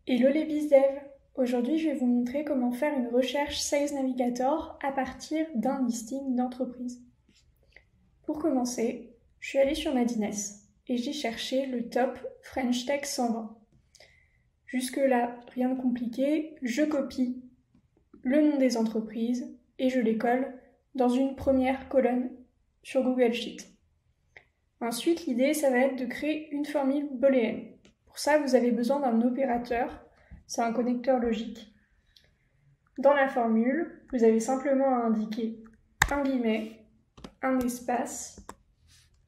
Hello les BizDev! Aujourd'hui, je vais vous montrer comment faire une recherche Sales Navigator à partir d'un listing d'entreprise. Pour commencer, je suis allée sur Madines et j'ai cherché le top French Tech 120. Jusque-là, rien de compliqué, je copie le nom des entreprises et je les colle dans une première colonne sur Google Sheet. Ensuite, l'idée, ça va être de créer une formule booléenne. Pour ça, vous avez besoin d'un opérateur, c'est un connecteur logique. Dans la formule, vous avez simplement à indiquer un guillemet, un espace,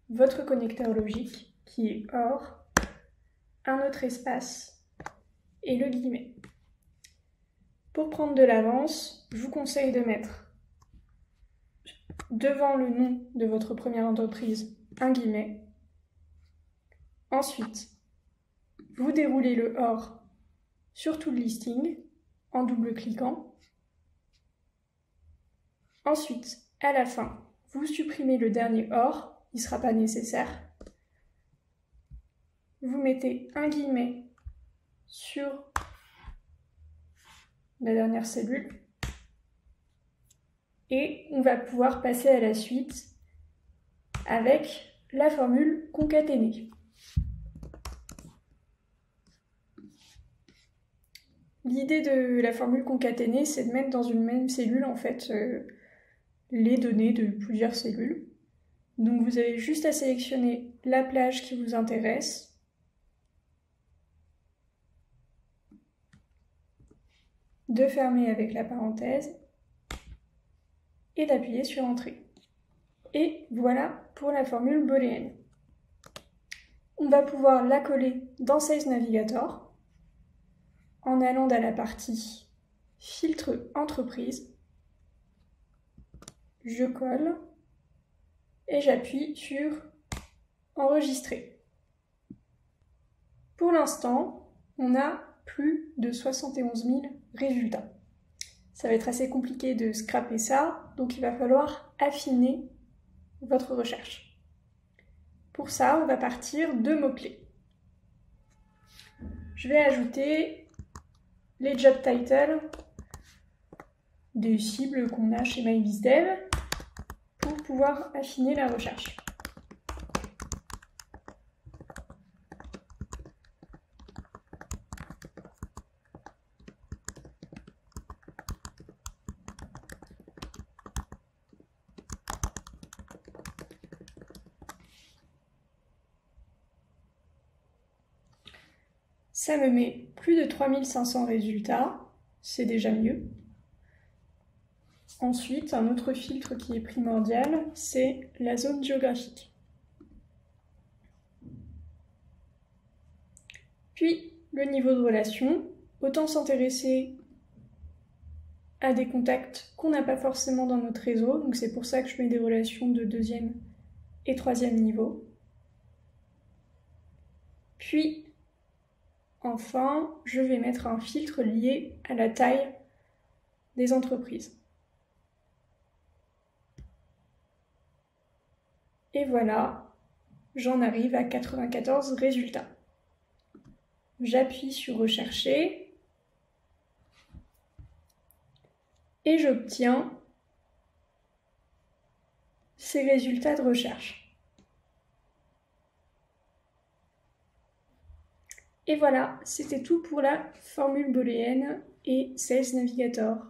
votre connecteur logique qui est OR, un autre espace et le guillemet. Pour prendre de l'avance, je vous conseille de mettre devant le nom de votre première entreprise un guillemet. Ensuite, vous déroulez le OR sur tout le listing en double-cliquant. Ensuite, à la fin, vous supprimez le dernier OR, il ne sera pas nécessaire. Vous mettez un guillemet sur la dernière cellule et on va pouvoir passer à la suite avec la formule concaténée. L'idée de la formule concaténée, c'est de mettre dans une même cellule en fait les données de plusieurs cellules. Donc vous avez juste à sélectionner la plage qui vous intéresse, de fermer avec la parenthèse et d'appuyer sur Entrée. Et voilà pour la formule booléenne. On va pouvoir la coller dans Sales Navigator en allant dans la partie Filtre entreprise. Je colle et j'appuie sur Enregistrer. Pour l'instant, on a plus de 71 000 résultats. Ça va être assez compliqué de scraper ça, donc il va falloir affiner votre recherche. Pour ça, on va partir de mots-clés. Je vais ajouter les job titles des cibles qu'on a chez MyBizDev pour pouvoir affiner la recherche. Ça me met plus de 3500 résultats, c'est déjà mieux. Ensuite, un autre filtre qui est primordial, c'est la zone géographique. Puis, le niveau de relation, autant s'intéresser à des contacts qu'on n'a pas forcément dans notre réseau, donc c'est pour ça que je mets des relations de 2e et 3e niveau. Puis, enfin, je vais mettre un filtre lié à la taille des entreprises. Et voilà, j'en arrive à 94 résultats. J'appuie sur Rechercher et j'obtiens ces résultats de recherche. Et voilà, c'était tout pour la formule booléenne et Sales Navigator.